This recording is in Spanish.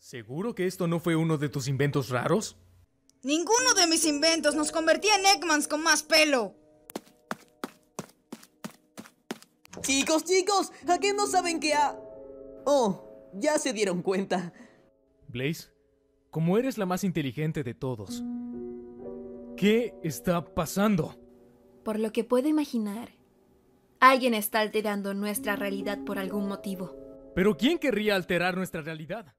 ¿Seguro que esto no fue uno de tus inventos raros? Ninguno de mis inventos nos convertía en Eggmans con más pelo. Chicos, ¿a qué no saben que ha...? Oh, ya se dieron cuenta. Blaze, como eres la más inteligente de todos, ¿qué está pasando? Por lo que puedo imaginar, alguien está alterando nuestra realidad por algún motivo. ¿Pero quién querría alterar nuestra realidad?